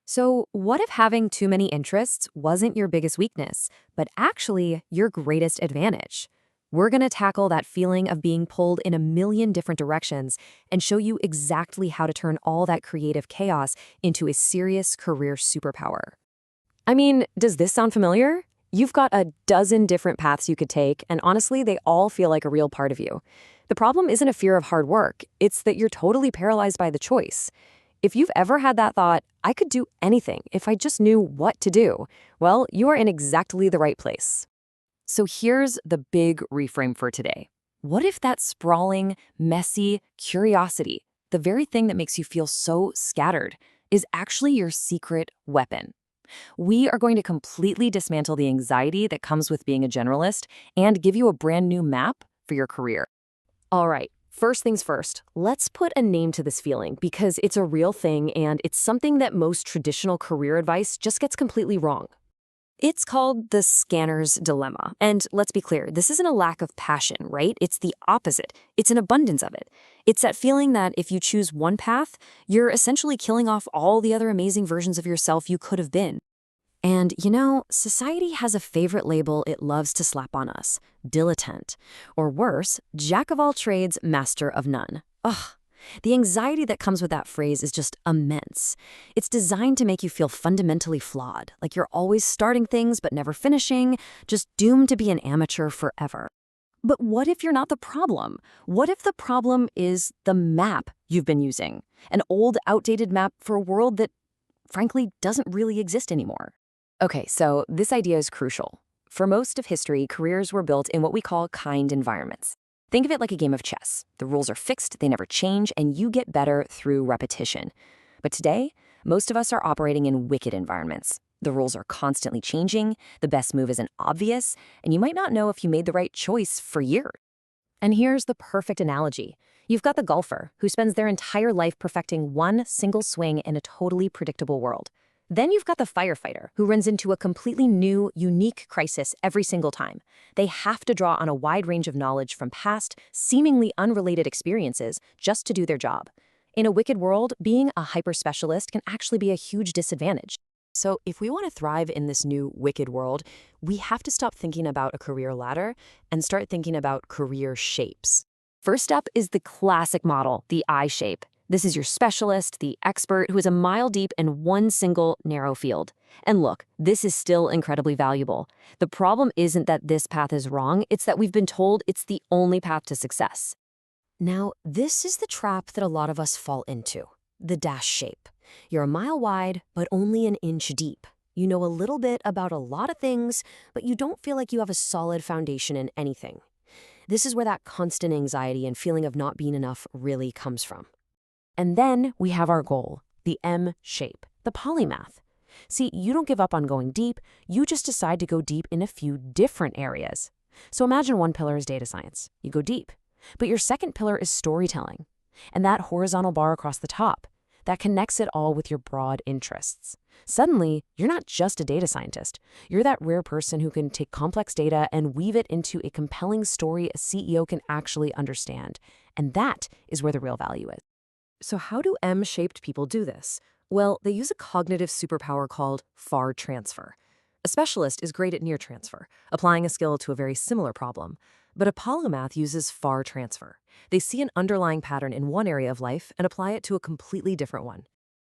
So, what if having too many interests wasn't your biggest weakness, but actually your greatest advantage? We're going to tackle that feeling of being pulled in a million different directions and show you exactly how to turn all that creative chaos into a serious career superpower. I mean, does this sound familiar? You've got a dozen different paths you could take, and honestly, they all feel like a real part of you. The problem isn't a fear of hard work, it's that you're totally paralyzed by the choice. If you've ever had that thought, I could do anything if I just knew what to do, well, you are in exactly the right place. So here's the big reframe for today. What if that sprawling, messy curiosity, the very thing that makes you feel so scattered, is actually your secret weapon? We are going to completely dismantle the anxiety that comes with being a generalist and give you a brand new map for your career. All right, first things first, let's put a name to this feeling because it's a real thing and it's something that most traditional career advice just gets completely wrong. It's called the scanner's dilemma. And let's be clear, this isn't a lack of passion, right? It's the opposite. It's an abundance of it. It's that feeling that if you choose one path, you're essentially killing off all the other amazing versions of yourself you could have been. And, society has a favorite label it loves to slap on us, dilettante. Or worse, jack of all trades, master of none. Ugh. The anxiety that comes with that phrase is just immense. It's designed to make you feel fundamentally flawed, like you're always starting things but never finishing, just doomed to be an amateur forever. But what if you're not the problem? What if the problem is the map you've been using? An old, outdated map for a world that, frankly, doesn't really exist anymore. Okay, so this idea is crucial. For most of history, careers were built in what we call kind environments. Think of it like a game of chess. The rules are fixed, they never change, and you get better through repetition. But today, most of us are operating in wicked environments. The rules are constantly changing, the best move isn't obvious, and you might not know if you made the right choice for years. And here's the perfect analogy. You've got the golfer who spends their entire life perfecting one single swing in a totally predictable world. Then you've got the firefighter who runs into a completely new, unique crisis every single time. They have to draw on a wide range of knowledge from past, seemingly unrelated experiences just to do their job. In a wicked world, being a hyper-specialist can actually be a huge disadvantage. So if we want to thrive in this new wicked world, we have to stop thinking about a career ladder and start thinking about career shapes. First up is the classic model, the I shape. This is your specialist, the expert who is a mile deep in one single narrow field. And look, this is still incredibly valuable. The problem isn't that this path is wrong, it's that we've been told it's the only path to success. Now, this is the trap that a lot of us fall into, the dash shape. You're a mile wide, but only an inch deep. You know a little bit about a lot of things, but you don't feel like you have a solid foundation in anything. This is where that constant anxiety and feeling of not being enough really comes from. And then we have our goal, the M shape, the polymath. See, you don't give up on going deep, you just decide to go deep in a few different areas. So imagine one pillar is data science. You go deep. But your second pillar is storytelling. And that horizontal bar across the top, that connects it all with your broad interests. Suddenly, you're not just a data scientist. You're that rare person who can take complex data and weave it into a compelling story a CEO can actually understand. And that is where the real value is. So how do M-shaped people do this? Well, they use a cognitive superpower called far transfer. A specialist is great at near transfer, applying a skill to a very similar problem. But a polymath uses far transfer. They see an underlying pattern in one area of life and apply it to a completely different one.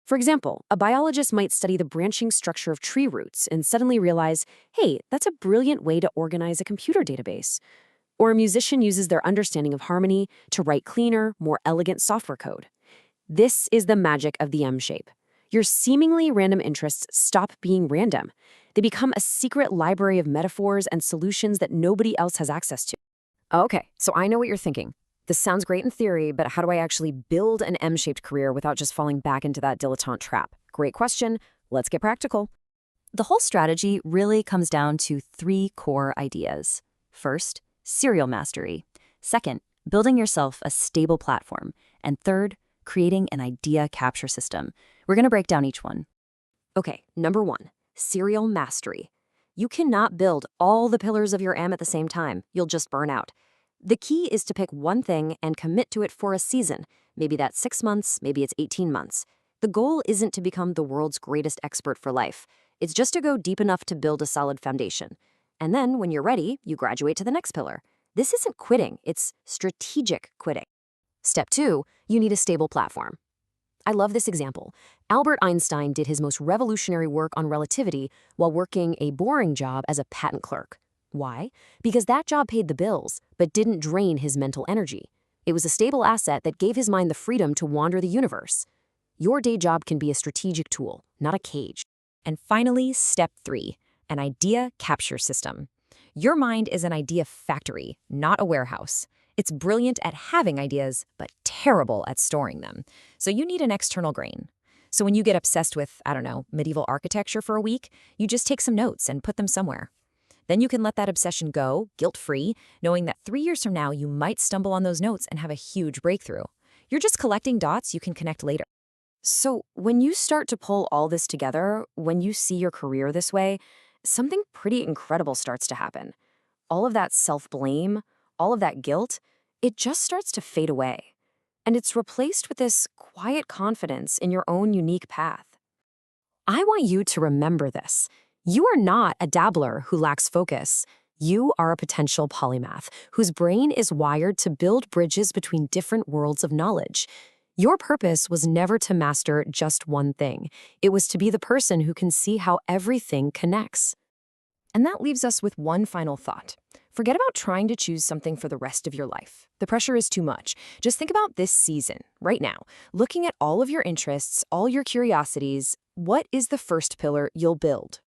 For example, a biologist might study the branching structure of tree roots and suddenly realize, hey, that's a brilliant way to organize a computer database. Or a musician uses their understanding of harmony to write cleaner, more elegant software code. This is the magic of the M shape. Your seemingly random interests stop being random. They become a secret library of metaphors and solutions that nobody else has access to. Okay, so I know what you're thinking. This sounds great in theory, but how do I actually build an M-shaped career without just falling back into that dilettante trap? Great question. Let's get practical. The whole strategy really comes down to three core ideas. First, serial mastery. Second, building yourself a stable platform. And third, creating an idea capture system. We're going to break down each one. Okay, number one, serial mastery. You cannot build all the pillars of your M at the same time. You'll just burn out. The key is to pick one thing and commit to it for a season. Maybe that's 6 months, maybe it's 18 months. The goal isn't to become the world's greatest expert for life. It's just to go deep enough to build a solid foundation. And then, when you're ready, you graduate to the next pillar. This isn't quitting, it's strategic quitting. Step 2, you need a stable platform. I love this example. Albert Einstein did his most revolutionary work on relativity while working a boring job as a patent clerk. Why? Because that job paid the bills, but didn't drain his mental energy. It was a stable asset that gave his mind the freedom to wander the universe. Your day job can be a strategic tool, not a cage. And finally, step 3, an idea capture system. Your mind is an idea factory, not a warehouse. It's brilliant at having ideas, but terrible at storing them. So you need an external grain. So when you get obsessed with, I don't know, medieval architecture for a week, you just take some notes and put them somewhere. Then you can let that obsession go, guilt-free, knowing that 3 years from now you might stumble on those notes and have a huge breakthrough. You're just collecting dots you can connect later. So when you start to pull all this together, when you see your career this way, something pretty incredible starts to happen. All of that self-blame, all of that guilt, it just starts to fade away. And it's replaced with this quiet confidence in your own unique path. I want you to remember this. You are not a dabbler who lacks focus. You are a potential polymath whose brain is wired to build bridges between different worlds of knowledge. Your purpose was never to master just one thing. It was to be the person who can see how everything connects. And that leaves us with one final thought. Forget about trying to choose something for the rest of your life. The pressure is too much. Just think about this season, right now, looking at all of your interests, all your curiosities. What is the first pillar you'll build?